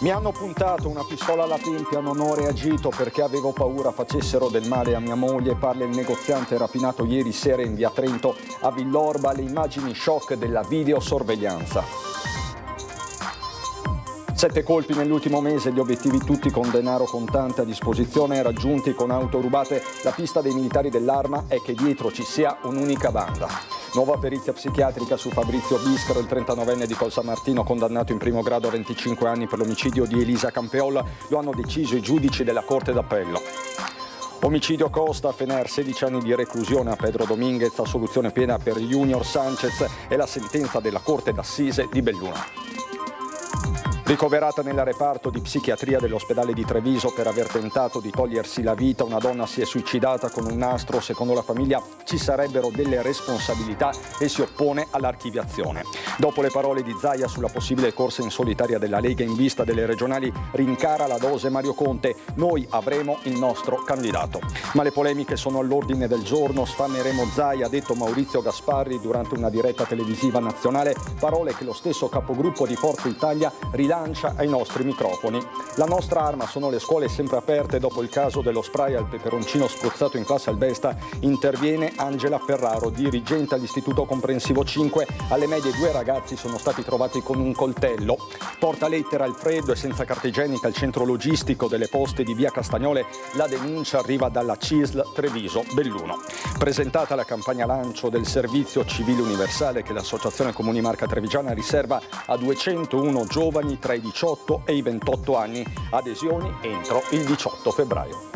Mi hanno puntato una pistola alla tempia, non ho reagito perché avevo paura facessero del male a mia moglie, parla il negoziante rapinato ieri sera in via Trento a Villorba, le immagini shock della videosorveglianza. 7 colpi nell'ultimo mese, gli obiettivi tutti con denaro contante a disposizione, raggiunti con auto rubate. La pista dei militari dell'Arma è che dietro ci sia un'unica banda. Nuova perizia psichiatrica su Fabrizio Biscaro, il 39enne di Col San Martino, condannato in primo grado a 25 anni per l'omicidio di Elisa Campeol. Lo hanno deciso i giudici della Corte d'Appello. Omicidio Costa, Fener, 16 anni di reclusione a Pedro Dominguez, assoluzione piena per Junior Sanchez e la sentenza della Corte d'Assise di Belluno. Ricoverata nel reparto di psichiatria dell'ospedale di Treviso per aver tentato di togliersi la vita, una donna si è suicidata con un nastro. Secondo la famiglia ci sarebbero delle responsabilità e si oppone all'archiviazione. Dopo le parole di Zaia sulla possibile corsa in solitaria della Lega in vista delle regionali, rincara la dose Mario Conte: noi avremo il nostro candidato. Ma le polemiche sono all'ordine del giorno, sfameremo Zaia, ha detto Maurizio Gasparri durante una diretta televisiva nazionale, parole che lo stesso capogruppo di Forza Italia rilancia ai nostri microfoni. La nostra arma sono le scuole sempre aperte. Dopo il caso dello spray al peperoncino spruzzato in classe Alvesta interviene Angela Ferraro, dirigente all'Istituto Comprensivo 5. Alle medie 2 ragazzi sono stati trovati con un coltello. Porta lettera al freddo e senza carta igienica al centro logistico delle poste di via Castagnole. La denuncia arriva dalla CISL Treviso Belluno. Presentata la campagna lancio del servizio civile universale che l'Associazione Comuni Marca Trevigiana riserva a 201 giovani tra i 18 e i 28 anni, adesioni entro il 18 febbraio.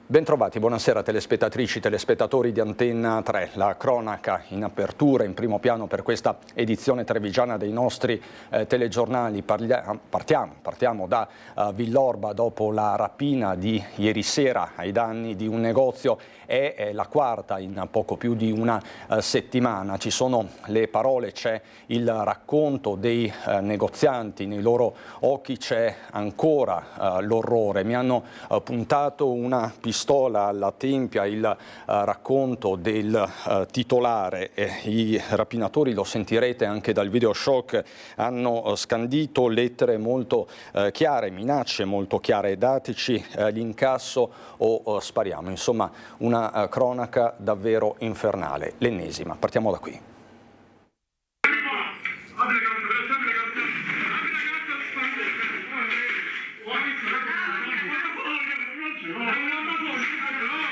Bentrovati, buonasera telespettatrici, telespettatori di Antenna 3. La cronaca in apertura, in primo piano per questa edizione trevigiana dei nostri telegiornali. Partiamo da Villorba dopo la rapina di ieri sera ai danni di un negozio. È la quarta in poco più di una settimana. Ci sono le parole, c'è il racconto dei negozianti, nei loro occhi c'è ancora l'orrore. Mi hanno puntato una pistola alla tempia, il racconto del titolare. I rapinatori, lo sentirete anche dal video shock, hanno scandito lettere molto chiare, minacce molto chiare: dateci l'incasso o spariamo. Insomma, una cronaca davvero infernale, l'ennesima. Partiamo da qui.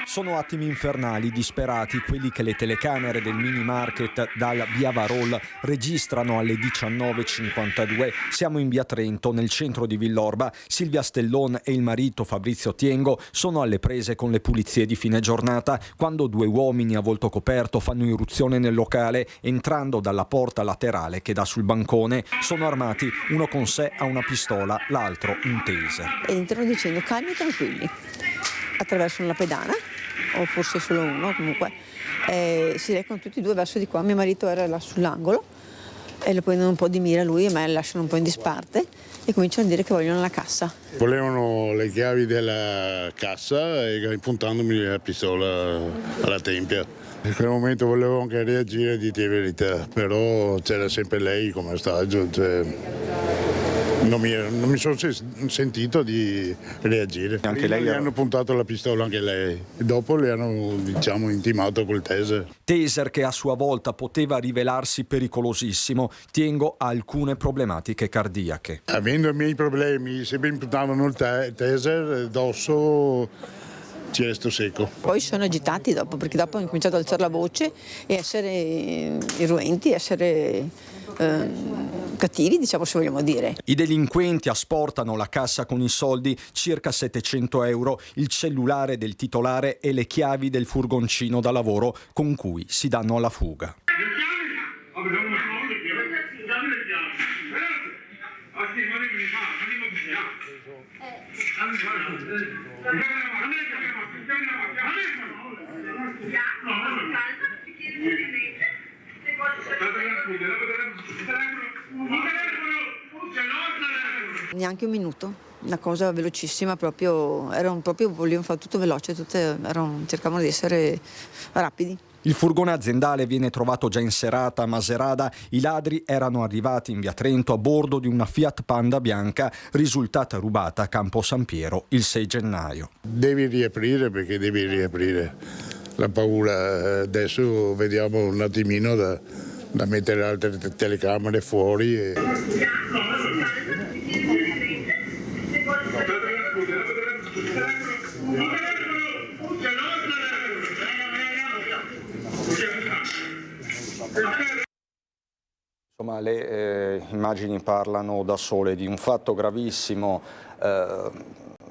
Sono attimi infernali, disperati, quelli che le telecamere del mini market dal via Varol registrano alle 19:52. Siamo in via Trento, nel centro di Villorba. Silvia Stellon e il marito Fabrizio Tiengo sono alle prese con le pulizie di fine giornata quando 2 uomini a volto coperto fanno irruzione nel locale, entrando dalla porta laterale che dà sul bancone. Sono armati, uno con sé ha una pistola, l'altro un taser. Entrano dicendo: calmi, tranquilli. Attraversano la pedana, o forse solo uno, comunque si recano tutti e 2 verso di qua. Mio marito era là sull'angolo e lo prendono un po' di mira lui e me, lasciano un po' in disparte e cominciano a dire che vogliono la cassa. Volevano le chiavi della cassa e puntandomi la pistola alla tempia. In quel momento volevo anche reagire, dite la verità, però c'era sempre lei come ostaggio. Non mi sono sentito di reagire. Anche lei le hanno puntato la pistola, anche lei. E dopo le hanno, intimato col taser. Taser che a sua volta poteva rivelarsi pericolosissimo. Tiengo ha alcune problematiche cardiache. Avendo i miei problemi, se mi impuntavano il taser, addosso ci resto secco. Poi sono agitati dopo, perché dopo hanno cominciato ad alzare la voce e essere irruenti, essere cattivi, diciamo, se vogliamo dire. I delinquenti asportano la cassa con i soldi, circa 700 euro, il cellulare del titolare e le chiavi del furgoncino da lavoro con cui si danno alla fuga. Neanche un minuto, una cosa velocissima, vogliono fare tutto veloce, cercavano di essere rapidi. Il furgone aziendale viene trovato già in serata a Macerata. I ladri erano arrivati in via Trento a bordo di una Fiat Panda bianca risultata rubata a Campo San Piero il 6 gennaio. Devi riaprire perché devi riaprire. La paura, adesso vediamo un attimino da mettere altre telecamere fuori. Insomma, le immagini parlano da sole di un fatto gravissimo.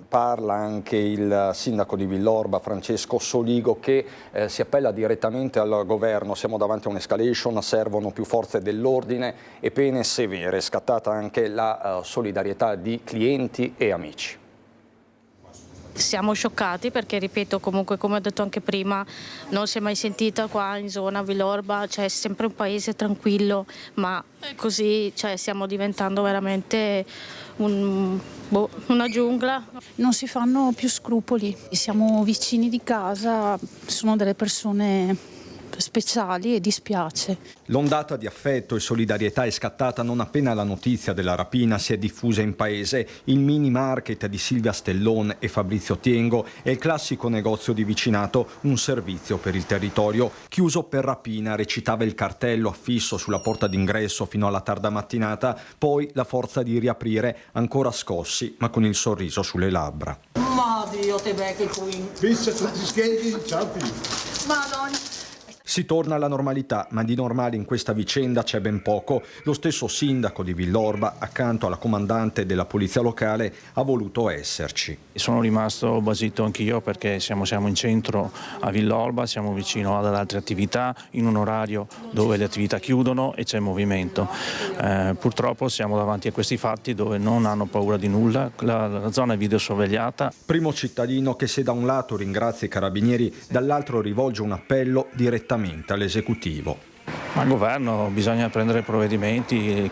Parla anche il sindaco di Villorba, Francesco Soligo, che si appella direttamente al governo. Siamo davanti a un'escalation, servono più forze dell'ordine e pene severe. Scattata anche la solidarietà di clienti e amici. Siamo scioccati perché, ripeto, comunque come ho detto anche prima, non si è mai sentita qua in zona Villorba, cioè è sempre un paese tranquillo, ma così stiamo diventando veramente una giungla. Non si fanno più scrupoli, siamo vicini di casa, sono delle persone speciali e dispiace. L'ondata di affetto e solidarietà è scattata non appena la notizia della rapina si è diffusa in paese. Il mini market di Silvia Stellon e Fabrizio Tiengo è il classico negozio di vicinato, un servizio per il territorio. Chiuso per rapina, recitava il cartello affisso sulla porta d'ingresso fino alla tarda mattinata, poi la forza di riaprire, ancora scossi ma con il sorriso sulle labbra. Madre, te becchi qui. Pizza, franceschi, ciao. Madonna. Si torna alla normalità, ma di normale in questa vicenda c'è ben poco. Lo stesso sindaco di Villorba, accanto alla comandante della polizia locale, ha voluto esserci. Sono rimasto basito anch'io perché siamo in centro a Villorba, siamo vicino ad altre attività, in un orario dove le attività chiudono e c'è movimento. Purtroppo siamo davanti a questi fatti dove non hanno paura di nulla, la zona è videosorvegliata. Primo cittadino che, se da un lato ringrazia i carabinieri, dall'altro rivolge un appello direttamente all'esecutivo. Al governo bisogna prendere provvedimenti,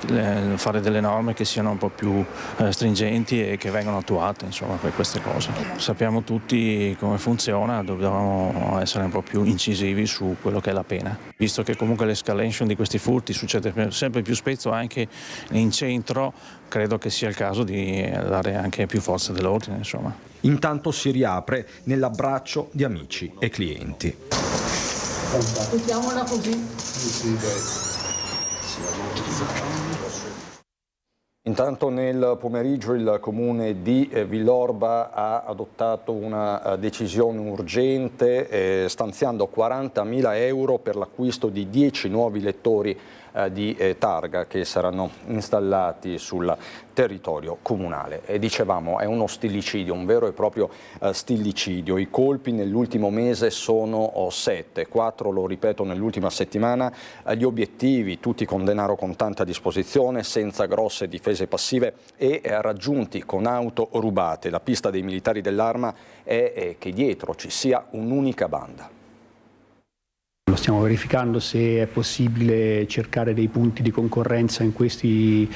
fare delle norme che siano un po' più stringenti e che vengano attuate, insomma, per queste cose. Sappiamo tutti come funziona, dobbiamo essere un po' più incisivi su quello che è la pena. Visto che comunque l'escalation di questi furti succede sempre più spesso anche in centro, credo che sia il caso di dare anche più forza dell'ordine, insomma. Intanto si riapre nell'abbraccio di amici e clienti. Mettiamola così. Intanto nel pomeriggio il comune di Villorba ha adottato una decisione urgente stanziando 40.000 euro per l'acquisto di 10 nuovi lettori di targa che saranno installati sul territorio comunale. E dicevamo, è uno stillicidio, un vero e proprio stillicidio. I colpi nell'ultimo mese sono 7, 4 lo ripeto nell'ultima settimana. Gli obiettivi tutti con denaro contante a disposizione, senza grosse difese passive e raggiunti con auto rubate. La pista dei militari dell'Arma è che dietro ci sia un'unica banda. Lo stiamo verificando se è possibile cercare dei punti di concorrenza in questi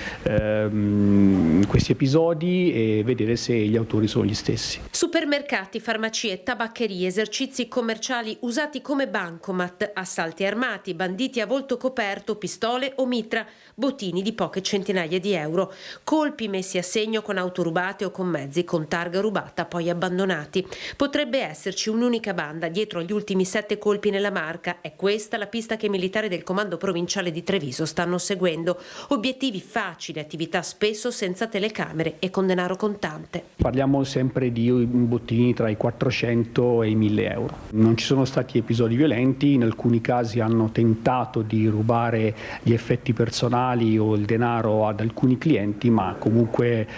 episodi e vedere se gli autori sono gli stessi. Supermercati, farmacie, tabaccherie, esercizi commerciali usati come bancomat, assalti armati, banditi a volto coperto, pistole o mitra, bottini di poche centinaia di euro, colpi messi a segno con auto rubate o con mezzi con targa rubata poi abbandonati. Potrebbe esserci un'unica banda dietro agli ultimi 7 colpi nella Marca. È questa la pista che i militari del comando provinciale di Treviso stanno seguendo. Obiettivi facili, attività spesso senza telecamere e con denaro contante. Parliamo sempre di bottini tra i 400 e i 1.000 euro. Non ci sono stati episodi violenti, in alcuni casi hanno tentato di rubare gli effetti personali o il denaro ad alcuni clienti, ma comunque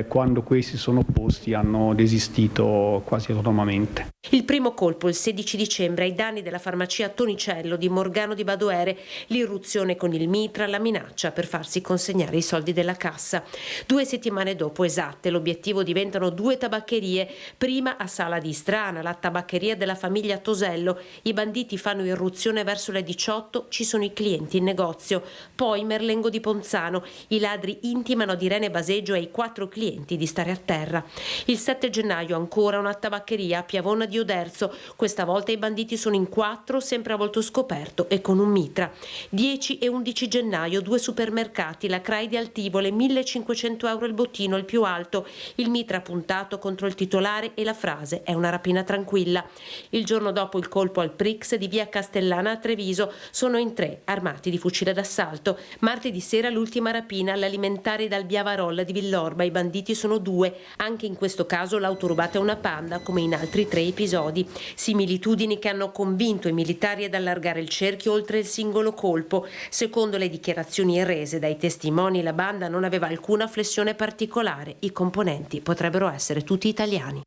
quando questi sono opposti hanno desistito quasi autonomamente. Il primo colpo il 16 dicembre ai danni della farmacia Tonicello di Morgano di Badoere, l'irruzione con il mitra, la minaccia per farsi consegnare i soldi della cassa. 2 settimane dopo esatte, l'obiettivo diventano 2 tabaccherie, prima a Sala di Istrana, la tabaccheria della famiglia Tosello. I banditi fanno irruzione verso le 18, ci sono i clienti in negozio. Poi Merlengo di Ponzano, i ladri intimano ad Irene Baseggio e ai 4 clienti di stare a terra. Il 7 gennaio ancora una tabaccheria a Piavona di Oderzo, questa volta i banditi sono in 4, sempre a volto scoperto e con un mitra. 10 e 11 gennaio, 2 supermercati, la CRAI di Altivole, 1.500 euro il bottino, il più alto, il mitra puntato contro il titolare e la frase «È una rapina tranquilla». Il giorno dopo il colpo al Prix di via Castellana a Treviso, sono in 3, armati di fucile d'assalto. Martedì sera l'ultima rapina all'alimentare dal Biavarolla di Villorba, i banditi sono 2, anche in questo caso l'auto rubata è una Panda, come in altri 3 episodi. Similitudini che hanno convinto i militari ad allargare il cerchio oltre il singolo colpo. Secondo le dichiarazioni rese dai testimoni, la banda non aveva alcuna flessione particolare. I componenti potrebbero essere tutti italiani.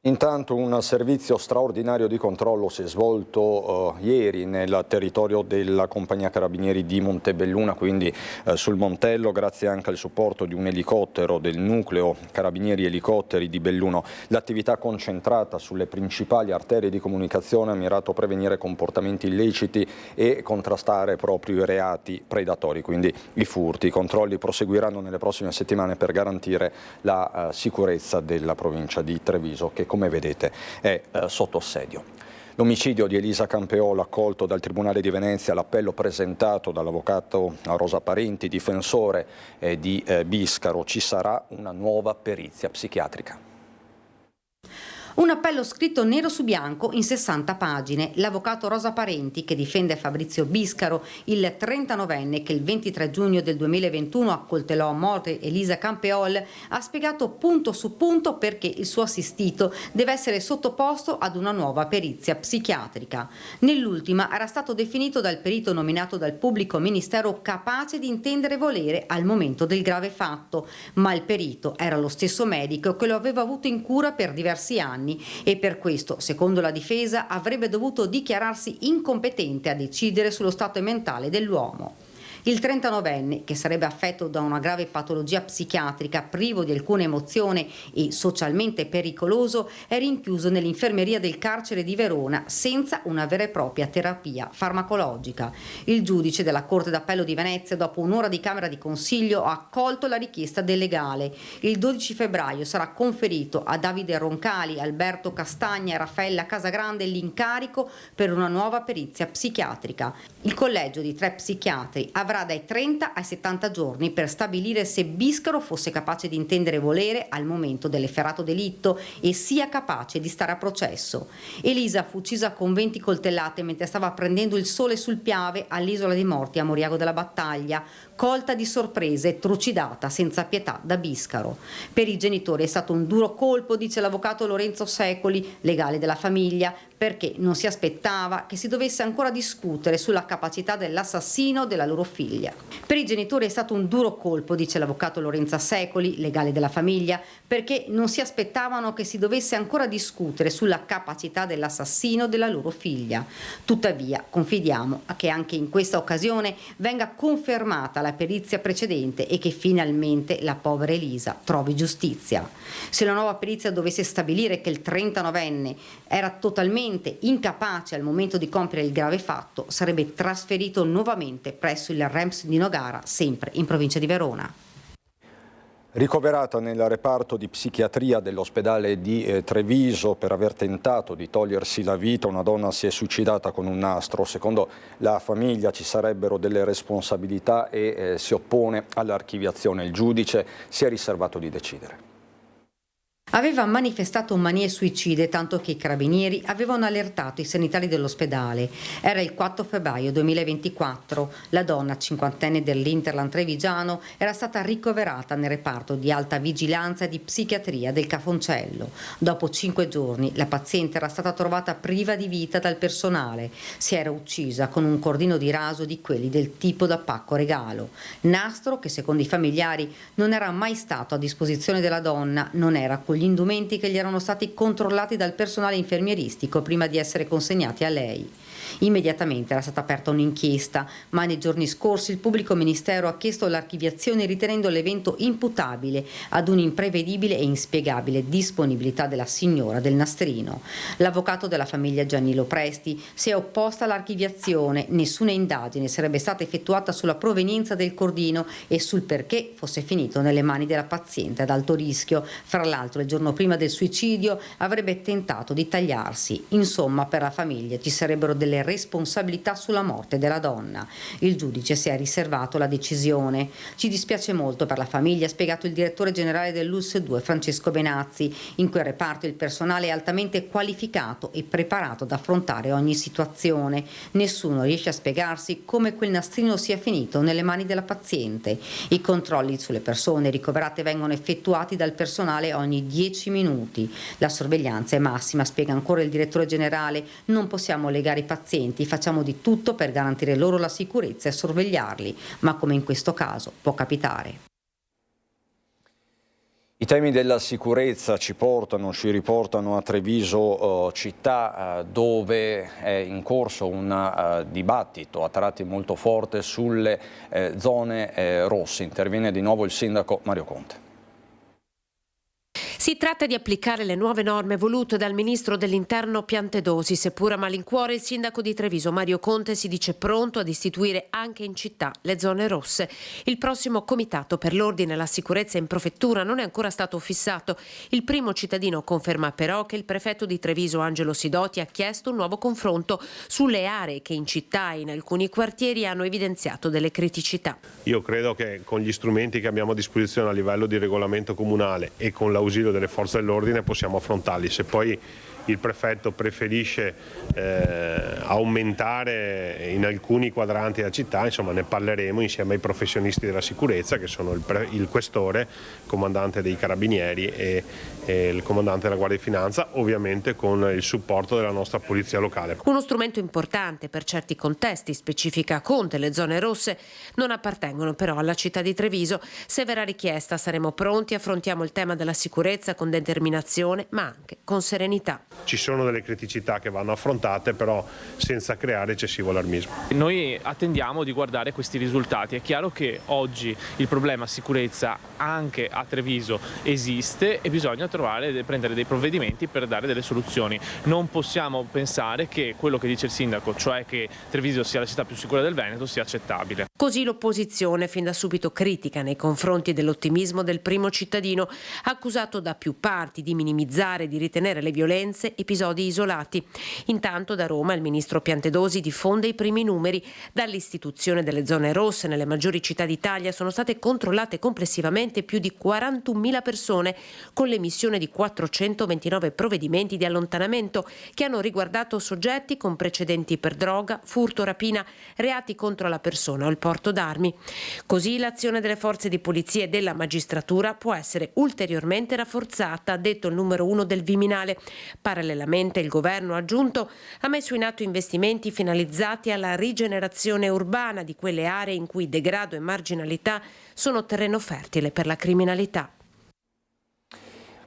Intanto un servizio straordinario di controllo si è svolto ieri nel territorio della compagnia carabinieri di Montebelluna, quindi sul Montello, grazie anche al supporto di un elicottero del nucleo carabinieri elicotteri di Belluno. L'attività concentrata sulle principali arterie di comunicazione ha mirato a prevenire comportamenti illeciti e contrastare proprio i reati predatori, quindi i furti. I controlli proseguiranno nelle prossime settimane per garantire la sicurezza della provincia di Treviso, che come vedete è sotto assedio. L'omicidio di Elisa Campeola, accolto dal Tribunale di Venezia, l'appello presentato dall'avvocato Rosa Parenti, difensore di Biscaro. Ci sarà una nuova perizia psichiatrica. Un appello scritto nero su bianco in 60 pagine. L'avvocato Rosa Parenti, che difende Fabrizio Biscaro, il 39enne che il 23 giugno del 2021 accoltellò a morte Elisa Campeol, ha spiegato punto su punto perché il suo assistito deve essere sottoposto ad una nuova perizia psichiatrica. Nell'ultima era stato definito dal perito nominato dal pubblico ministero capace di intendere volere al momento del grave fatto, ma il perito era lo stesso medico che lo aveva avuto in cura per diversi anni e per questo, secondo la difesa, avrebbe dovuto dichiararsi incompetente a decidere sullo stato mentale dell'uomo. Il 39enne, che sarebbe affetto da una grave patologia psichiatrica, privo di alcuna emozione e socialmente pericoloso, è rinchiuso nell'infermeria del carcere di Verona senza una vera e propria terapia farmacologica. Il giudice della Corte d'Appello di Venezia, dopo un'ora di Camera di Consiglio, ha accolto la richiesta del legale. Il 12 febbraio sarà conferito a Davide Roncali, Alberto Castagna e Raffaella Casagrande l'incarico per una nuova perizia psichiatrica. Il collegio di 3 psichiatri avrà dai 30 ai 70 giorni per stabilire se Biscaro fosse capace di intendere volere al momento dell'efferato delitto e sia capace di stare a processo. Elisa fu uccisa con 20 coltellate mentre stava prendendo il sole sul Piave all'Isola dei Morti a Moriago della Battaglia, colta di sorpresa e trucidata senza pietà da Biscaro. Per i genitori è stato un duro colpo, dice l'avvocato Lorenzo Secoli, legale della famiglia, perché non si aspettava che si dovesse ancora discutere sulla capacità dell'assassino della loro figlia. Per i genitori è stato un duro colpo, dice l'avvocato Lorenzo Secoli, legale della famiglia, perché non si aspettavano che si dovesse ancora discutere sulla capacità dell'assassino della loro figlia. Tuttavia, confidiamo che anche in questa occasione venga confermata la perizia precedente e che finalmente la povera Elisa trovi giustizia. Se la nuova perizia dovesse stabilire che il 39enne era totalmente incapace al momento di compiere il grave fatto, sarebbe trasferito nuovamente presso il REMS di Nogara, sempre in provincia di Verona. Ricoverata nel reparto di psichiatria dell'ospedale di Treviso per aver tentato di togliersi la vita, una donna si è suicidata con un nastro. Secondo la famiglia ci sarebbero delle responsabilità e si oppone all'archiviazione. Il giudice si è riservato di decidere. Aveva manifestato manie suicide, tanto che i carabinieri avevano allertato i sanitari dell'ospedale. Era il 4 febbraio 2024. La donna, cinquantenne dell'Interland trevigiano, era stata ricoverata nel reparto di alta vigilanza e di psichiatria del Cafoncello. Dopo 5 giorni la paziente era stata trovata priva di vita dal personale. Si era uccisa con un cordino di raso di quelli del tipo da pacco regalo. Nastro che, secondo i familiari, non era mai stato a disposizione della donna, non era con gli indumenti che gli erano stati controllati dal personale infermieristico prima di essere consegnati a lei. Immediatamente era stata aperta un'inchiesta, ma nei giorni scorsi il pubblico ministero ha chiesto l'archiviazione ritenendo l'evento imputabile ad un'imprevedibile e inspiegabile disponibilità della signora del nastrino. L'avvocato della famiglia Giannilo Presti si è opposta all'archiviazione, nessuna indagine sarebbe stata effettuata sulla provenienza del cordino e sul perché fosse finito nelle mani della paziente ad alto rischio. Fra l'altro il giorno prima del suicidio avrebbe tentato di tagliarsi. Insomma, per la famiglia ci sarebbero delle responsabilità sulla morte della donna. Il giudice si è riservato la decisione. Ci dispiace molto per la famiglia, ha spiegato il direttore generale dell'ULSS 2 Francesco Benazzi. In quel reparto il personale è altamente qualificato e preparato ad affrontare ogni situazione. Nessuno riesce a spiegarsi come quel nastrino sia finito nelle mani della paziente. I controlli sulle persone ricoverate vengono effettuati dal personale ogni 10 minuti. La sorveglianza è massima, spiega ancora il direttore generale. Non possiamo legare i pazienti, facciamo di tutto per garantire loro la sicurezza e sorvegliarli, ma come in questo caso può capitare. I temi della sicurezza ci riportano a Treviso, città dove è in corso un dibattito a tratti molto forte sulle zone rosse. Interviene di nuovo il sindaco Mario Conte. Si tratta di applicare le nuove norme volute dal ministro dell'Interno Piantedosi. Seppur a malincuore, il sindaco di Treviso Mario Conte si dice pronto ad istituire anche in città le zone rosse. Il prossimo comitato per l'ordine e la sicurezza in prefettura non è ancora stato fissato. Il primo cittadino conferma però che il prefetto di Treviso Angelo Sidoti ha chiesto un nuovo confronto sulle aree che in città e in alcuni quartieri hanno evidenziato delle criticità. Io credo che con gli strumenti che abbiamo a disposizione a livello di regolamento comunale e con l'ausilio delle forze dell'ordine possiamo affrontarli. Se poi il prefetto preferisce aumentare in alcuni quadranti della città, insomma ne parleremo insieme ai professionisti della sicurezza che sono il questore, il comandante dei carabinieri e il comandante della Guardia di Finanza, ovviamente con il supporto della nostra polizia locale. Uno strumento importante per certi contesti, specifica Conte. Le zone rosse non appartengono però alla città di Treviso. Se verrà richiesta saremo pronti, affrontiamo il tema della sicurezza con determinazione ma anche con serenità. Ci sono delle criticità che vanno affrontate, però senza creare eccessivo allarmismo. Noi attendiamo di guardare questi risultati. È chiaro che oggi il problema sicurezza anche a Treviso esiste e bisogna prendere dei provvedimenti per dare delle soluzioni. Non possiamo pensare che quello che dice il sindaco, cioè che Treviso sia la città più sicura del Veneto, sia accettabile. Così l'opposizione, fin da subito critica nei confronti dell'ottimismo del primo cittadino, accusato da più parti di minimizzare e di ritenere le violenze episodi isolati. Intanto da Roma il ministro Piantedosi diffonde i primi numeri. Dall'istituzione delle zone rosse nelle maggiori città d'Italia sono state controllate complessivamente più di 41.000 persone, con l'emissione di 429 provvedimenti di allontanamento che hanno riguardato soggetti con precedenti per droga, furto, rapina, reati contro la persona o il porto d'armi. Così l'azione delle forze di polizia e della magistratura può essere ulteriormente rafforzata, ha detto il numero 1 del Viminale. Parallelamente il governo, ha aggiunto, ha messo in atto investimenti finalizzati alla rigenerazione urbana di quelle aree in cui degrado e marginalità sono terreno fertile per la criminalità.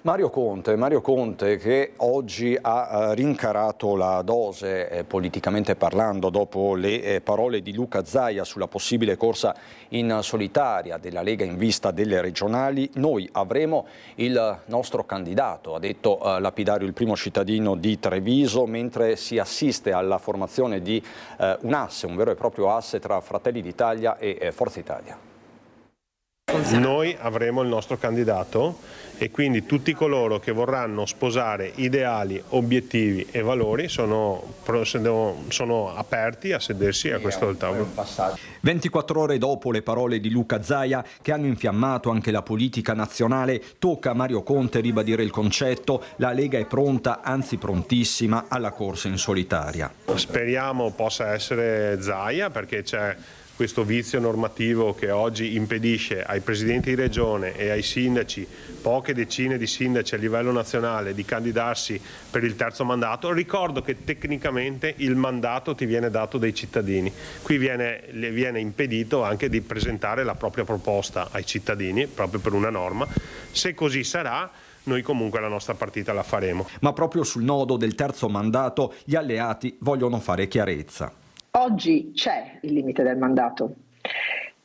Mario Conte che oggi ha rincarato la dose politicamente parlando dopo le parole di Luca Zaia sulla possibile corsa in solitaria della Lega in vista delle regionali. Noi avremo il nostro candidato, ha detto lapidario il primo cittadino di Treviso, mentre si assiste alla formazione di un asse, un vero e proprio asse tra Fratelli d'Italia e Forza Italia. Noi avremo il nostro candidato e quindi tutti coloro che vorranno sposare ideali, obiettivi e valori sono aperti a sedersi a questo tavolo. 24 ore dopo le parole di Luca Zaia, che hanno infiammato anche la politica nazionale, tocca a Mario Conte ribadire il concetto: la Lega è pronta, anzi prontissima, alla corsa in solitaria. Speriamo possa essere Zaia, perché c'è questo vizio normativo che oggi impedisce ai presidenti di regione e ai sindaci, poche decine di sindaci a livello nazionale, di candidarsi per il terzo mandato. Ricordo che tecnicamente il mandato ti viene dato dai cittadini, qui viene impedito anche di presentare la propria proposta ai cittadini proprio per una norma. Se così sarà, noi comunque la nostra partita la faremo. Ma proprio sul nodo del terzo mandato gli alleati vogliono fare chiarezza. Oggi c'è il limite del mandato.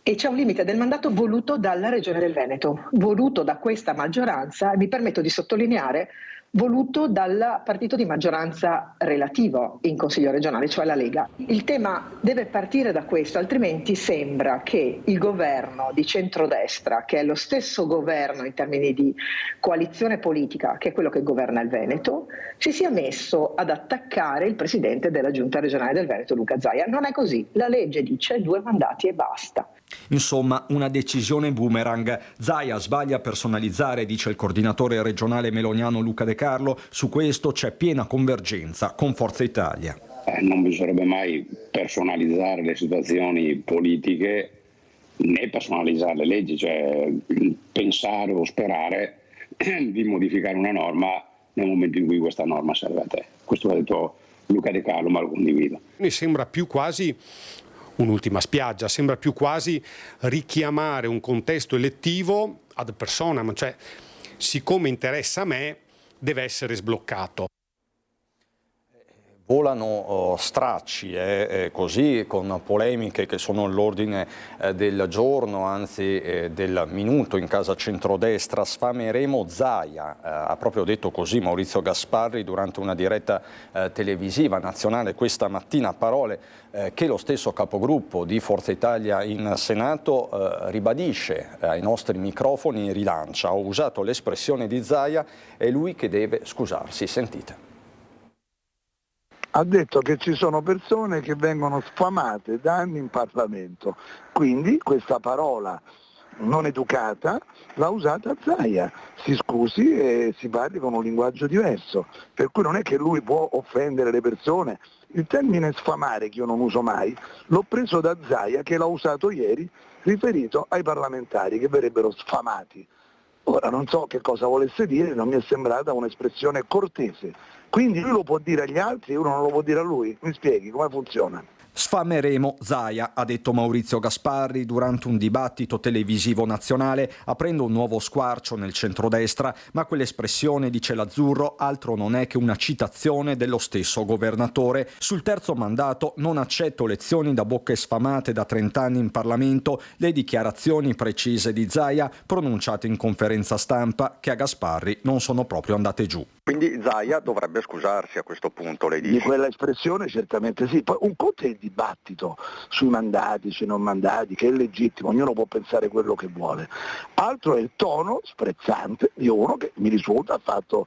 E c'è un limite del mandato voluto dalla Regione del Veneto, voluto da questa maggioranza, e mi permetto di sottolineare, voluto dal partito di maggioranza relativo in Consiglio regionale, cioè la Lega. Il tema deve partire da questo, altrimenti sembra che il governo di centrodestra, che è lo stesso governo in termini di coalizione politica, che è quello che governa il Veneto, si sia messo ad attaccare il presidente della Giunta regionale del Veneto, Luca Zaia. Non è così, la legge dice 2 mandati e basta. Insomma, una decisione boomerang. Zaia sbaglia a personalizzare, dice il coordinatore regionale meloniano Luca De Carlo. Su questo c'è piena convergenza con Forza Italia. Non bisognerebbe mai personalizzare le situazioni politiche né personalizzare le leggi, cioè pensare o sperare di modificare una norma nel momento in cui questa norma serve a te. Questo l'ha detto Luca De Carlo, ma lo condivido. Mi sembra più quasi un'ultima spiaggia, sembra più quasi richiamare un contesto elettivo ad personam, cioè siccome interessa a me deve essere sbloccato. Volano stracci, così, con polemiche che sono all'ordine del giorno, anzi del minuto in casa centrodestra. Sfameremo Zaia, ha proprio detto così Maurizio Gasparri durante una diretta televisiva nazionale questa mattina, parole che lo stesso capogruppo di Forza Italia in Senato ribadisce ai nostri microfoni e rilancia. Ho usato l'espressione di Zaia, è lui che deve scusarsi, sentite. Ha detto che ci sono persone che vengono sfamate da anni in Parlamento, quindi questa parola non educata l'ha usata Zaia. Si scusi e si parli con un linguaggio diverso, per cui non è che lui può offendere le persone. Il termine sfamare, che io non uso mai, l'ho preso da Zaia, che l'ha usato ieri riferito ai parlamentari che verrebbero sfamati. Ora non so che cosa volesse dire, non mi è sembrata un'espressione cortese. Quindi lui lo può dire agli altri e uno non lo può dire a lui? Mi spieghi come funziona? Sfameremo Zaia, ha detto Maurizio Gasparri durante un dibattito televisivo nazionale, aprendo un nuovo squarcio nel centrodestra, ma quell'espressione, dice l'Azzurro, altro non è che una citazione dello stesso governatore. Sul terzo mandato non accetto lezioni da bocche sfamate da 30 anni in Parlamento, le dichiarazioni precise di Zaia pronunciate in conferenza stampa che a Gasparri non sono proprio andate giù. Quindi Zaia dovrebbe scusarsi a questo punto, lei dice? Di quella espressione certamente sì. Poi un conto è il dibattito sui mandati, sui non mandati, che è legittimo, ognuno può pensare quello che vuole. Altro è il tono sprezzante di uno che mi risulta ha fatto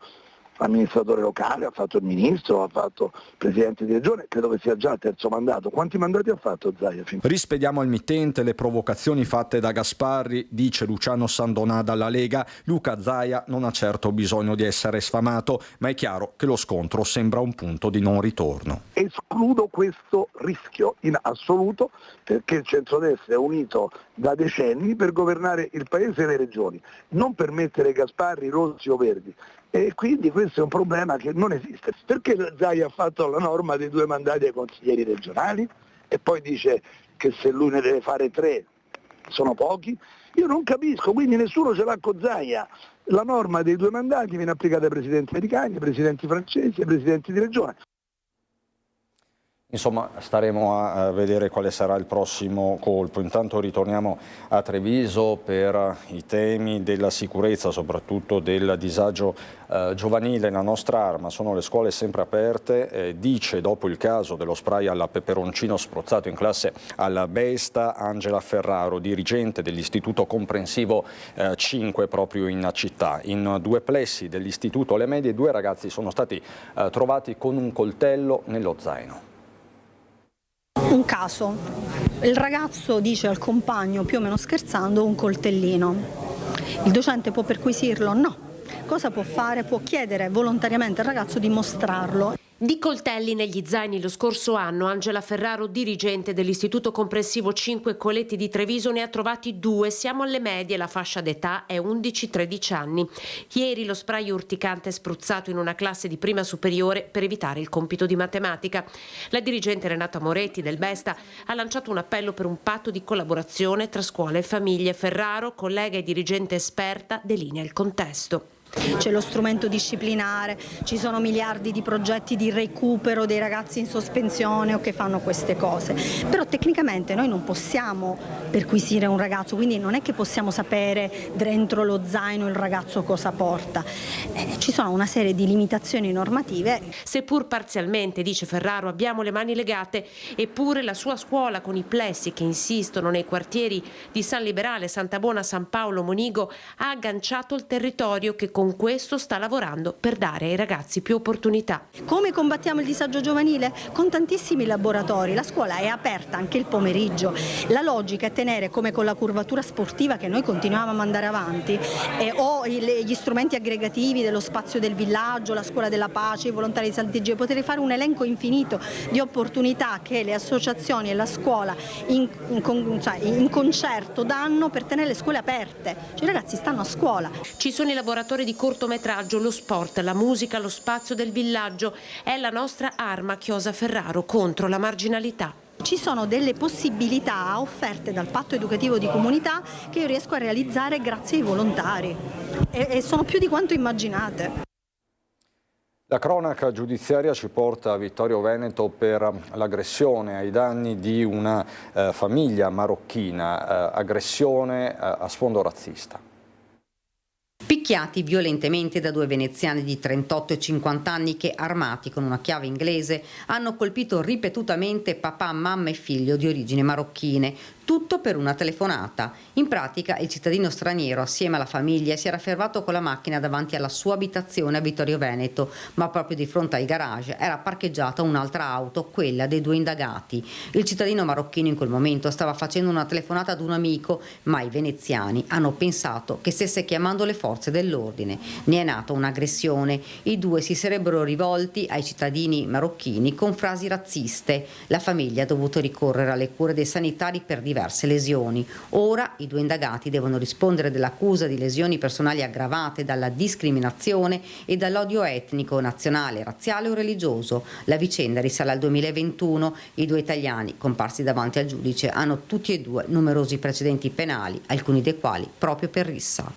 amministratore locale, ha fatto il ministro, ha fatto presidente di regione, credo che sia già il terzo mandato. Quanti mandati ha fatto Zaia? Rispediamo al mittente le provocazioni fatte da Gasparri, dice Luciano Sandonà dalla Lega. Luca Zaia non ha certo bisogno di essere sfamato, ma è chiaro che lo scontro sembra un punto di non ritorno. Escludo questo rischio in assoluto, perché il centrodestra è unito da decenni per governare il paese e le regioni, non per mettere Gasparri rossi o verdi. E quindi questo è un problema che non esiste. Perché Zaia ha fatto la norma dei 2 mandati ai consiglieri regionali e poi dice che se lui ne deve fare 3 sono pochi? Io non capisco, quindi nessuno ce l'ha con Zaia. La norma dei 2 mandati viene applicata ai presidenti americani, ai presidenti francesi, ai presidenti di regione. Insomma, staremo a vedere quale sarà il prossimo colpo. Intanto ritorniamo a Treviso per i temi della sicurezza, soprattutto del disagio giovanile. La nostra arma sono le scuole sempre aperte, dice dopo il caso dello spray al peperoncino spruzzato in classe al Besta Angela Ferraro, dirigente dell'Istituto Comprensivo 5 proprio in città. In 2 plessi dell'istituto alle medie 2 ragazzi sono stati trovati con un coltello nello zaino. Un caso, il ragazzo dice al compagno, più o meno scherzando, un coltellino. Il docente può perquisirlo? No. Cosa può fare? Può chiedere volontariamente al ragazzo di mostrarlo. Di coltelli negli zaini lo scorso anno, Angela Ferraro, dirigente dell'Istituto Comprensivo 5 Coletti di Treviso, ne ha trovati 2. Siamo alle medie, la fascia d'età è 11-13 anni. Ieri lo spray urticante spruzzato in una classe di prima superiore per evitare il compito di matematica. La dirigente Renata Moretti del Besta ha lanciato un appello per un patto di collaborazione tra scuole e famiglie. Ferraro, collega e dirigente esperta, delinea il contesto. C'è lo strumento disciplinare, ci sono miliardi di progetti di recupero dei ragazzi in sospensione o che fanno queste cose, però tecnicamente noi non possiamo perquisire un ragazzo, quindi non è che possiamo sapere dentro lo zaino il ragazzo cosa porta, ci sono una serie di limitazioni normative. Seppur parzialmente, dice Ferraro, abbiamo le mani legate, eppure la sua scuola con i plessi che insistono nei quartieri di San Liberale, Santa Bona, San Paolo, Monigo ha agganciato il territorio che con questo sta lavorando per dare ai ragazzi più opportunità. Come combattiamo il disagio giovanile? Con tantissimi laboratori, la scuola è aperta anche il pomeriggio, la logica è tenere come con la curvatura sportiva che noi continuiamo a mandare avanti o gli strumenti aggregativi dello spazio del villaggio, la scuola della pace, i volontari di Sant'Egidio, potrei fare un elenco infinito di opportunità che le associazioni e la scuola in concerto danno per tenere le scuole aperte, cioè, i ragazzi stanno a scuola. Ci sono i laboratori di cortometraggio, lo sport, la musica, lo spazio del villaggio, è la nostra arma, chiosa Ferraro, contro la marginalità. Ci sono delle possibilità offerte dal patto educativo di comunità che io riesco a realizzare grazie ai volontari e sono più di quanto immaginate. La cronaca giudiziaria ci porta a Vittorio Veneto per l'aggressione ai danni di una famiglia marocchina, aggressione a sfondo razzista. Picchiati violentemente da due veneziani di 38 e 50 anni che, armati con una chiave inglese, hanno colpito ripetutamente papà, mamma e figlio di origini marocchine. Tutto per una telefonata. In pratica il cittadino straniero assieme alla famiglia si era fermato con la macchina davanti alla sua abitazione a Vittorio Veneto, ma proprio di fronte al garage era parcheggiata un'altra auto, quella dei due indagati. Il cittadino marocchino in quel momento stava facendo una telefonata ad un amico, ma i veneziani hanno pensato che stesse chiamando le forze dell'ordine. Ne è nata un'aggressione. I due si sarebbero rivolti ai cittadini marocchini con frasi razziste. La famiglia ha dovuto ricorrere alle cure dei sanitari per diverse lesioni. Ora i due indagati devono rispondere dell'accusa di lesioni personali aggravate dalla discriminazione e dall'odio etnico, nazionale, razziale o religioso. La vicenda risale al 2021. I due italiani, comparsi davanti al giudice, hanno tutti e due numerosi precedenti penali, alcuni dei quali proprio per rissa.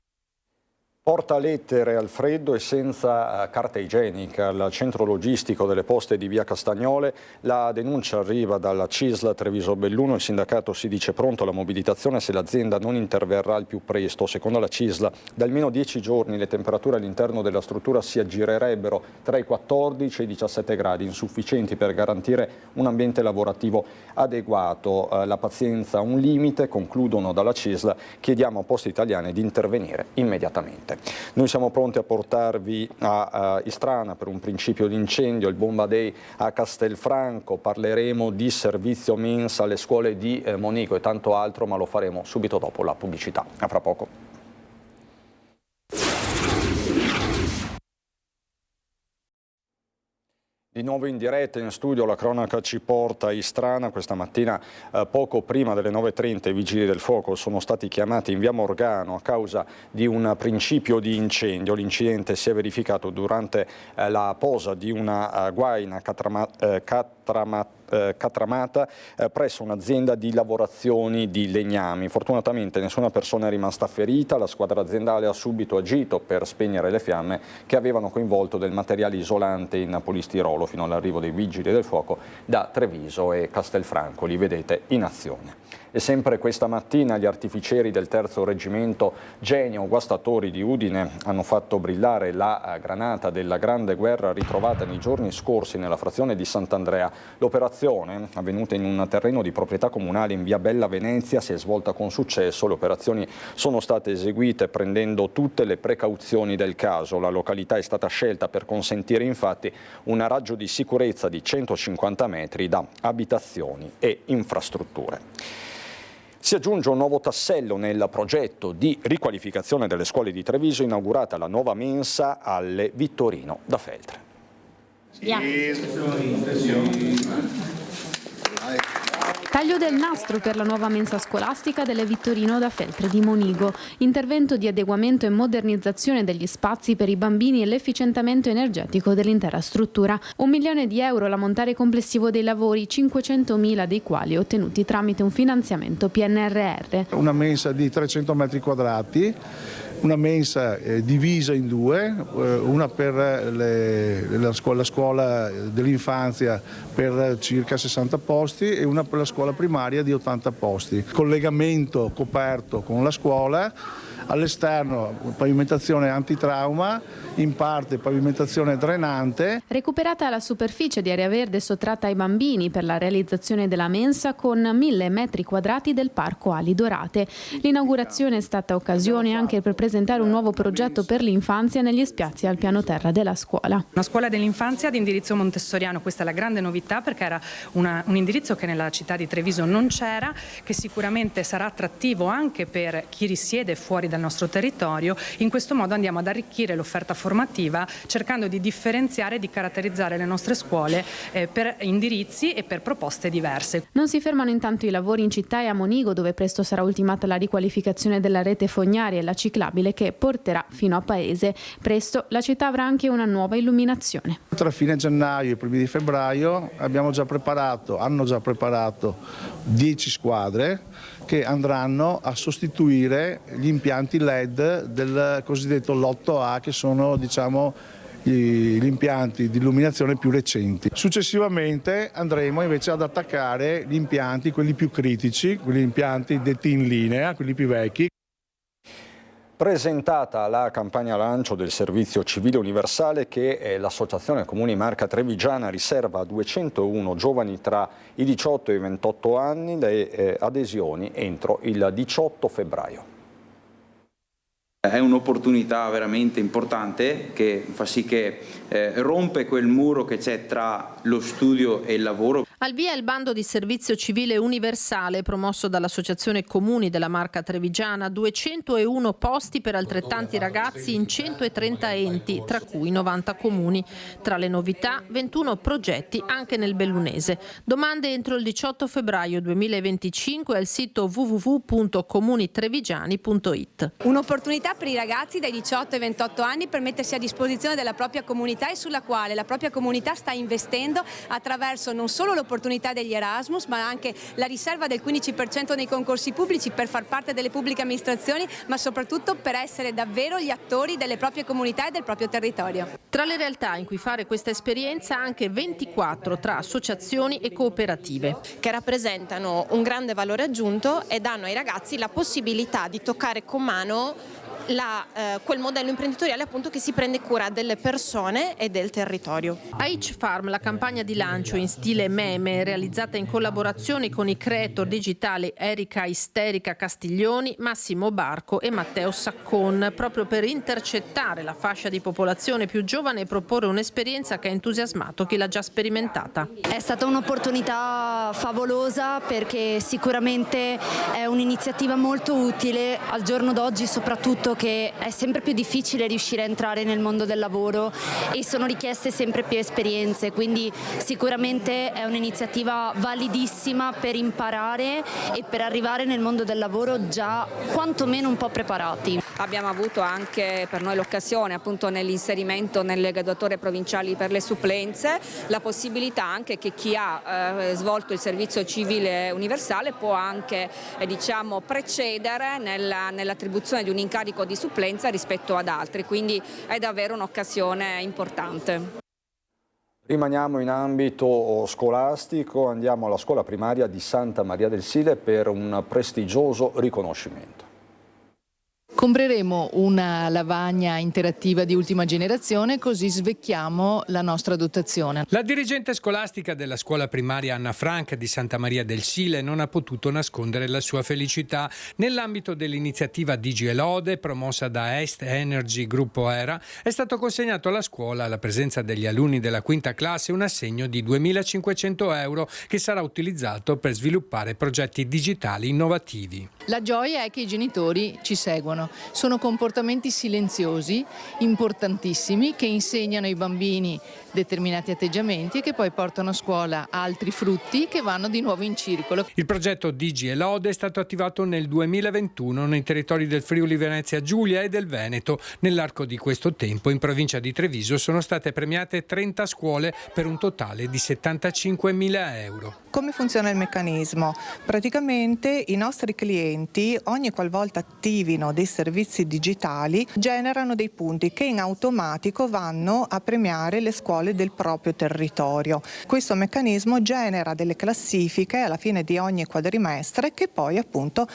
Porta lettere al freddo e senza carta igienica al centro logistico delle poste di via Castagnole. La denuncia arriva dalla CISL Treviso Belluno. Il sindacato si dice pronto alla mobilitazione se l'azienda non interverrà al più presto. Secondo la CISL, da almeno 10 giorni le temperature all'interno della struttura si aggirerebbero tra i 14 e i 17 gradi, insufficienti per garantire un ambiente lavorativo adeguato. La pazienza ha un limite, concludono dalla CISL. Chiediamo a Poste Italiane di intervenire immediatamente. Noi siamo pronti a portarvi a Istrana per un principio di incendio, il Bomba Day a Castelfranco, parleremo di servizio mensa alle scuole di Monigo e tanto altro, ma lo faremo subito dopo la pubblicità. A fra poco. Di nuovo in diretta in studio, la cronaca ci porta a Istrana. Questa mattina poco prima delle 9:30 i vigili del fuoco sono stati chiamati in via Morgano a causa di un principio di incendio. L'incidente si è verificato durante la posa di una guaina catramata presso un'azienda di lavorazioni di legnami. Fortunatamente nessuna persona è rimasta ferita. La squadra aziendale ha subito agito per spegnere le fiamme che avevano coinvolto del materiale isolante in polistirolo fino all'arrivo dei vigili del fuoco da Treviso e Castelfranco. Li vedete in azione. E sempre questa mattina gli artificieri del terzo reggimento Genio Guastatori di Udine hanno fatto brillare la granata della Grande Guerra ritrovata nei giorni scorsi nella frazione di Sant'Andrea. L'operazione, avvenuta in un terreno di proprietà comunale in via Bella Venezia, si è svolta con successo. Le operazioni sono state eseguite prendendo tutte le precauzioni del caso. La località è stata scelta per consentire infatti un raggio di sicurezza di 150 metri da abitazioni e infrastrutture. Si aggiunge un nuovo tassello nel progetto di riqualificazione delle scuole di Treviso, inaugurata la nuova mensa alle Vittorino da Feltre. Taglio del nastro per la nuova mensa scolastica delle Vittorino da Feltre di Monigo, intervento di adeguamento e modernizzazione degli spazi per i bambini e l'efficientamento energetico dell'intera struttura. 1 milione di euro l'ammontare complessivo dei lavori, 500.000 dei quali ottenuti tramite un finanziamento PNRR. Una mensa di 300 metri quadrati una mensa divisa in due, una per la scuola dell'infanzia per circa 60 posti e una per la scuola primaria di 80 posti. Collegamento coperto con la scuola, all'esterno pavimentazione antitrauma, in parte pavimentazione drenante. Recuperata la superficie di area verde sottratta ai bambini per la realizzazione della mensa con 1000 metri quadrati del parco Ali Dorate. L'inaugurazione è stata occasione anche per presentare un nuovo progetto per l'infanzia negli spazi al piano terra della scuola. Una scuola dell'infanzia di indirizzo montessoriano, questa è la grande novità perché era un indirizzo che nella città di Treviso non c'era, che sicuramente sarà attrattivo anche per chi risiede fuori dal nostro territorio. In questo modo andiamo ad arricchire l'offerta formativa cercando di differenziare e di caratterizzare le nostre scuole per indirizzi e per proposte diverse. Non si fermano intanto i lavori in città e a Monigo, dove presto sarà ultimata la riqualificazione della rete fognaria e la ciclabile che porterà fino a Paese. Presto la città avrà anche una nuova illuminazione. Tra fine gennaio e i primi di febbraio hanno già preparato 10 squadre che andranno a sostituire gli impianti LED del cosiddetto Lotto A, che sono gli impianti di illuminazione più recenti. Successivamente andremo invece ad attaccare gli impianti, quelli più critici, quegli impianti detti in linea, quelli più vecchi. Presentata la campagna lancio del servizio civile universale che l'Associazione Comuni Marca Trevigiana riserva a 201 giovani tra i 18 e i 28 anni, le adesioni entro il 18 febbraio. È un'opportunità veramente importante che fa sì che rompe quel muro che c'è tra lo studio e il lavoro. Al via il bando di servizio civile universale promosso dall'Associazione Comuni della Marca Trevigiana, 201 posti per altrettanti ragazzi in 130 enti, tra cui 90 comuni. Tra le novità 21 progetti anche nel bellunese. Domande entro il 18 febbraio 2025 al sito www.comunitrevigiani.it. Un'opportunità per i ragazzi dai 18 ai 28 anni per mettersi a disposizione della propria comunità e sulla quale la propria comunità sta investendo attraverso non solo l'opportunità degli Erasmus, ma anche la riserva del 15% nei concorsi pubblici per far parte delle pubbliche amministrazioni, ma soprattutto per essere davvero gli attori delle proprie comunità e del proprio territorio. Tra le realtà in cui fare questa esperienza anche 24 tra associazioni e cooperative. Che rappresentano un grande valore aggiunto e danno ai ragazzi la possibilità di toccare con mano quel modello imprenditoriale appunto che si prende cura delle persone e del territorio. A Each Farm, la campagna di lancio in stile meme realizzata in collaborazione con i creator digitali Erika Isterica Castiglioni, Massimo Barco e Matteo Saccon, proprio per intercettare la fascia di popolazione più giovane e proporre un'esperienza che ha entusiasmato chi l'ha già sperimentata. È stata un'opportunità favolosa perché sicuramente è un'iniziativa molto utile al giorno d'oggi, soprattutto che è sempre più difficile riuscire a entrare nel mondo del lavoro e sono richieste sempre più esperienze, quindi sicuramente è un'iniziativa validissima per imparare e per arrivare nel mondo del lavoro già quantomeno un po' preparati. Abbiamo avuto anche per noi l'occasione appunto nell'inserimento nelle graduatorie provinciali per le supplenze, la possibilità anche che chi ha svolto il servizio civile universale può anche precedere nell'attribuzione di un incarico di supplenza rispetto ad altri, quindi è davvero un'occasione importante. Rimaniamo in ambito scolastico, andiamo alla scuola primaria di Santa Maria del Sile per un prestigioso riconoscimento. Compreremo una lavagna interattiva di ultima generazione, così svecchiamo la nostra dotazione. La dirigente scolastica della scuola primaria Anna Frank di Santa Maria del Sile non ha potuto nascondere la sua felicità. Nell'ambito dell'iniziativa Digi e Lode, promossa da Est Energy Gruppo Era, è stato consegnato alla scuola, alla presenza degli alunni della quinta classe, un assegno di 2.500 euro che sarà utilizzato per sviluppare progetti digitali innovativi. La gioia è che i genitori ci seguono. Sono comportamenti silenziosi, importantissimi, che insegnano ai bambini determinati atteggiamenti e che poi portano a scuola altri frutti che vanno di nuovo in circolo. Il progetto Digi e Lode è stato attivato nel 2021 nei territori del Friuli Venezia Giulia e del Veneto. Nell'arco di questo tempo in provincia di Treviso sono state premiate 30 scuole per un totale di 75.000 euro. Come funziona il meccanismo? Praticamente i nostri clienti, ogni qualvolta attivino dei servizi servizi digitali generano dei punti che in automatico vanno a premiare le scuole del proprio territorio. Questo meccanismo genera delle classifiche alla fine di ogni quadrimestre che poi appunto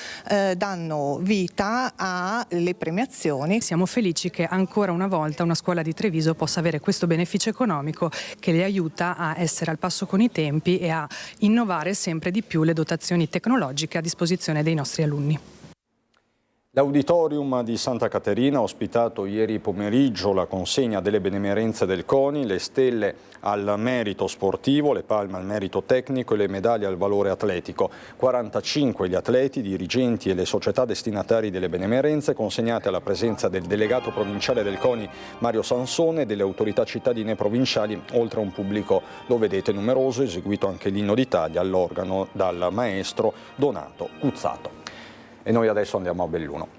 danno vita alle premiazioni. Siamo felici che ancora una volta una scuola di Treviso possa avere questo beneficio economico che le aiuta a essere al passo con i tempi e a innovare sempre di più le dotazioni tecnologiche a disposizione dei nostri alunni. L'Auditorium di Santa Caterina ha ospitato ieri pomeriggio la consegna delle benemerenze del CONI, le stelle al merito sportivo, le palme al merito tecnico e le medaglie al valore atletico. 45 gli atleti, dirigenti e le società destinatari delle benemerenze, consegnate alla presenza del delegato provinciale del CONI Mario Sansone e delle autorità cittadine provinciali, oltre a un pubblico, lo vedete, numeroso, eseguito anche l'inno d'Italia all'organo dal maestro Donato Cuzzato. E noi adesso andiamo a Belluno.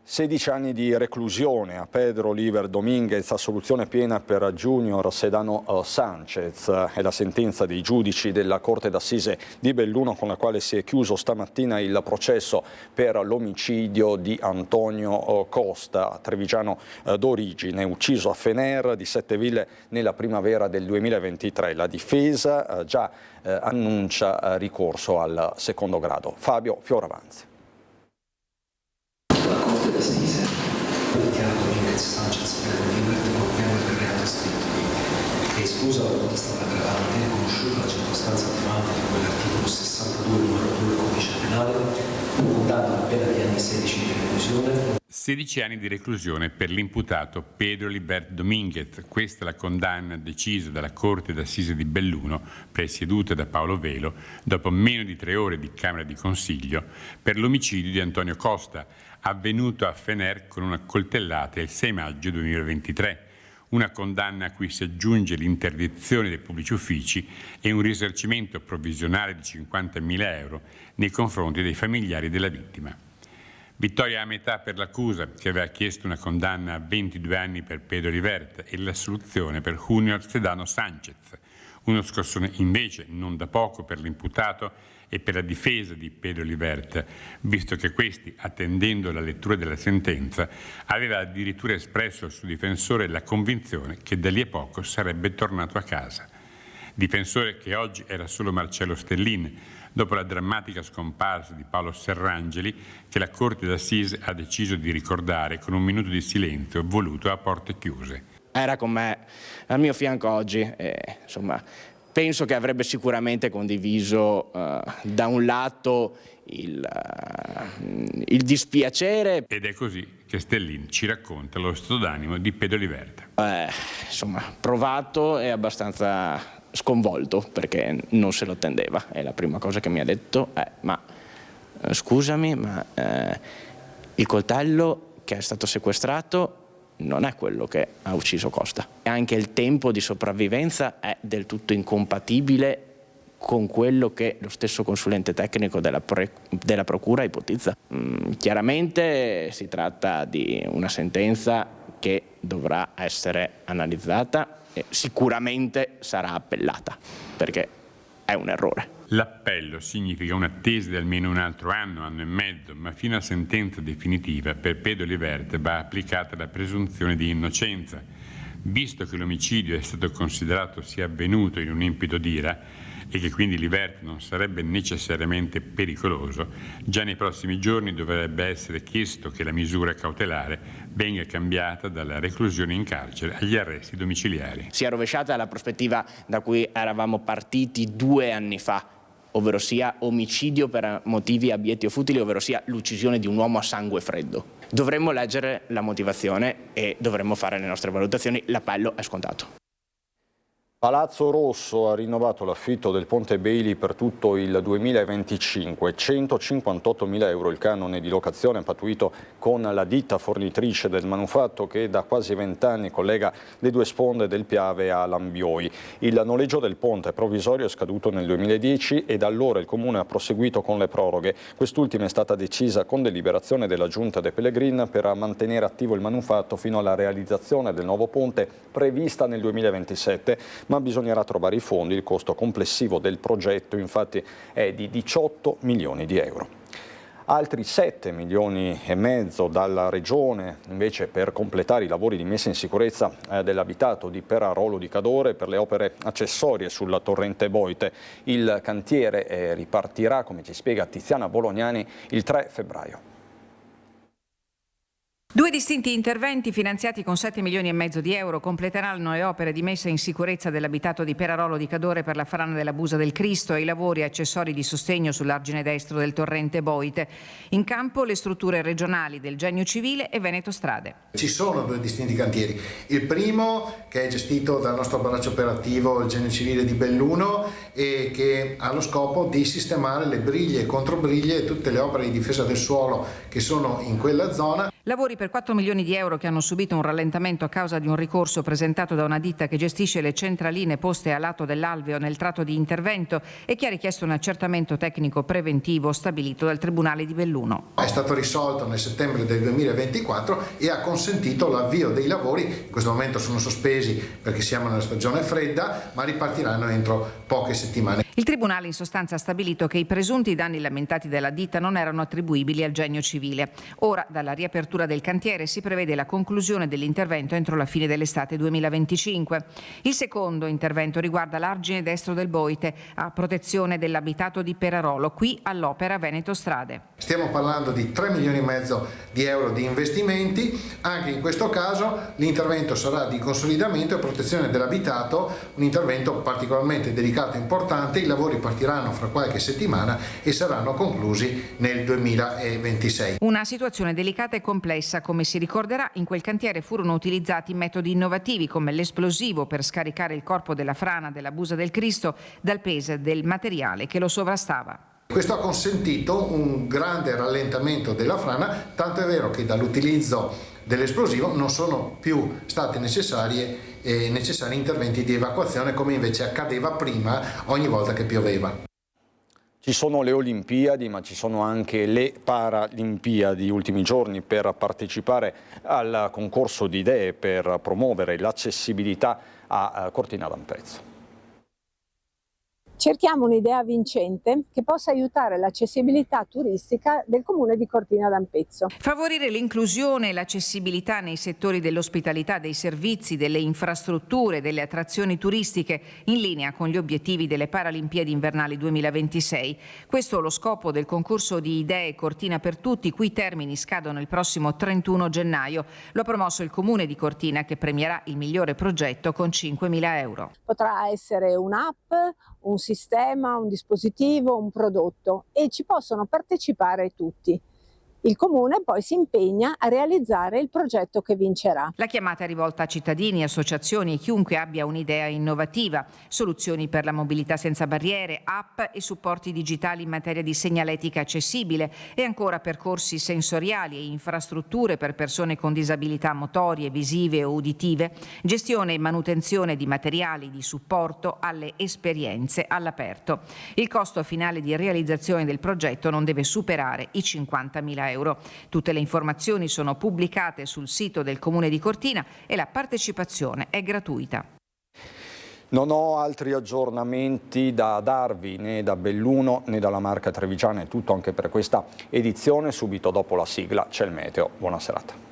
16 anni di reclusione a Pedro Oliver Dominguez, assoluzione piena per Junior Sedano Sanchez. È la sentenza dei giudici della Corte d'Assise di Belluno con la quale si è chiuso stamattina il processo per l'omicidio di Antonio Costa, trevigiano d'origine, ucciso a Fener di Setteville nella primavera del 2023. La difesa già annuncia ricorso al secondo grado. Fabio Fioravanzi. D'Assise ha dichiarato Dominguez Sanchez Pedro Oliver colpevole per reato escluso e esclusa la potestà aggravante, conosciuta la circostanza attenuante di quell'articolo 62 numero 2 codice penale, fu condannato a pena di anni 16 di reclusione. 16 anni di reclusione per l'imputato Pedro Oliver Dominguez. Questa è la condanna decisa dalla Corte d'Assise di Belluno, presieduta da Paolo Velo, dopo meno di 3 ore di Camera di Consiglio, per l'omicidio di Antonio Costa, avvenuto a Fener con una coltellata il 6 maggio 2023. Una condanna a cui si aggiunge l'interdizione dei pubblici uffici e un risarcimento provvisionale di 50.000 euro nei confronti dei familiari della vittima. Vittoria a metà per l'accusa, che aveva chiesto una condanna a 22 anni per Pedro Oliver e l'assoluzione per Junior Sedano Sanchez. Uno scossone invece non da poco per l'imputato e per la difesa di Pedro Oliver, visto che questi, attendendo la lettura della sentenza, aveva addirittura espresso al suo difensore la convinzione che da lì a poco sarebbe tornato a casa. Difensore che oggi era solo Marcello Stellin, dopo la drammatica scomparsa di Paolo Serrangeli, che la Corte d'Assise ha deciso di ricordare con un minuto di silenzio voluto a porte chiuse. Era con me al mio fianco oggi e, insomma, penso che avrebbe sicuramente condiviso da un lato il dispiacere. Ed è così che Stellin ci racconta lo stato d'animo di Pedro Oliver. Insomma, provato e abbastanza sconvolto perché non se lo attendeva. E la prima cosa che mi ha detto è: ma scusami, ma il coltello che è stato sequestrato non è quello che ha ucciso Costa. E anche il tempo di sopravvivenza è del tutto incompatibile con quello che lo stesso consulente tecnico della Procura ipotizza. Chiaramente si tratta di una sentenza che dovrà essere analizzata e sicuramente sarà appellata, perché è un errore. L'appello significa un'attesa di almeno un altro anno, anno e mezzo, ma fino a sentenza definitiva per Pedro Oliver va applicata la presunzione di innocenza. Visto che l'omicidio è stato considerato sia avvenuto in un impeto d'ira e che quindi Oliver non sarebbe necessariamente pericoloso, già nei prossimi giorni dovrebbe essere chiesto che la misura cautelare venga cambiata dalla reclusione in carcere agli arresti domiciliari. Si è rovesciata la prospettiva da cui eravamo partiti 2 anni fa, ovvero sia omicidio per motivi abietti o futili, ovvero sia l'uccisione di un uomo a sangue freddo. Dovremmo leggere la motivazione e dovremmo fare le nostre valutazioni. L'appello è scontato. Palazzo Rosso ha rinnovato l'affitto del Ponte Bailey per tutto il 2025, 158.000 euro il canone di locazione pattuito con la ditta fornitrice del manufatto che da quasi 20 anni collega le 2 sponde del Piave a Lambioi. Il noleggio del ponte provvisorio è scaduto nel 2010 e da allora il Comune ha proseguito con le proroghe. Quest'ultima è stata decisa con deliberazione della Giunta de Pellegrin per mantenere attivo il manufatto fino alla realizzazione del nuovo ponte prevista nel 2027. ma bisognerà trovare i fondi. Il costo complessivo del progetto infatti è di 18 milioni di euro. Altri 7 milioni e mezzo dalla Regione invece per completare i lavori di messa in sicurezza dell'abitato di Perarolo di Cadore per le opere accessorie sulla torrente Boite. Il cantiere ripartirà, come ci spiega Tiziana Bolognani, il 3 febbraio. 2 distinti interventi finanziati con 7 milioni e mezzo di euro completeranno le opere di messa in sicurezza dell'abitato di Perarolo di Cadore per la frana della Busa del Cristo e i lavori accessori di sostegno sull'argine destro del torrente Boite. In campo le strutture regionali del Genio Civile e Veneto Strade. Ci sono 2 distinti cantieri. Il primo, che è gestito dal nostro braccio operativo, il Genio Civile di Belluno, e che ha lo scopo di sistemare le briglie e controbriglie e tutte le opere di difesa del suolo che sono in quella zona. Lavori per 4 milioni di euro che hanno subito un rallentamento a causa di un ricorso presentato da una ditta che gestisce le centraline poste a lato dell'alveo nel tratto di intervento e che ha richiesto un accertamento tecnico preventivo stabilito dal Tribunale di Belluno. È stato risolto nel settembre del 2024 e ha consentito l'avvio dei lavori. In questo momento sono sospesi perché siamo nella stagione fredda, ma ripartiranno entro poche settimane. Il Tribunale in sostanza ha stabilito che i presunti danni lamentati dalla ditta non erano attribuibili al Genio Civile. Ora, dalla riapertura del cantiere si prevede la conclusione dell'intervento entro la fine dell'estate 2025. Il secondo intervento riguarda l'argine destro del Boite a protezione dell'abitato di Perarolo, qui all'opera Veneto Strade. Stiamo parlando di 3 milioni e mezzo di euro di investimenti. Anche in questo caso l'intervento sarà di consolidamento e protezione dell'abitato, un intervento particolarmente delicato e importante. I lavori partiranno fra qualche settimana e saranno conclusi nel 2026. Una situazione delicata e complessa, come si ricorderà, in quel cantiere furono utilizzati metodi innovativi come l'esplosivo per scaricare il corpo della frana della Busa del Cristo dal peso del materiale che lo sovrastava. Questo ha consentito un grande rallentamento della frana, tanto è vero che dall'utilizzo dell'esplosivo non sono più stati necessari interventi di evacuazione come invece accadeva prima ogni volta che pioveva. Ci sono le Olimpiadi, ma ci sono anche le Paralimpiadi. Ultimi giorni per partecipare al concorso di idee per promuovere l'accessibilità a Cortina d'Ampezzo. Cerchiamo un'idea vincente che possa aiutare l'accessibilità turistica del comune di Cortina d'Ampezzo. Favorire l'inclusione e l'accessibilità nei settori dell'ospitalità, dei servizi, delle infrastrutture, delle attrazioni turistiche, in linea con gli obiettivi delle Paralimpiadi invernali 2026. Questo è lo scopo del concorso di idee Cortina per tutti, i cui termini scadono il prossimo 31 gennaio. Lo ha promosso il comune di Cortina, che premierà il migliore progetto con 5.000 euro. Potrà essere un'app, un sistema, un dispositivo, un prodotto, e ci possono partecipare tutti. Il comune poi si impegna a realizzare il progetto che vincerà. La chiamata è rivolta a cittadini, associazioni e chiunque abbia un'idea innovativa, soluzioni per la mobilità senza barriere, app e supporti digitali in materia di segnaletica accessibile e ancora percorsi sensoriali e infrastrutture per persone con disabilità motorie, visive o uditive, gestione e manutenzione di materiali di supporto alle esperienze all'aperto. Il costo finale di realizzazione del progetto non deve superare i 50.000 euro. Tutte le informazioni sono pubblicate sul sito del Comune di Cortina e la partecipazione è gratuita. Non ho altri aggiornamenti da darvi né da Belluno né dalla Marca Trevigiana, è tutto anche per questa edizione. Subito dopo la sigla c'è il meteo. Buona serata.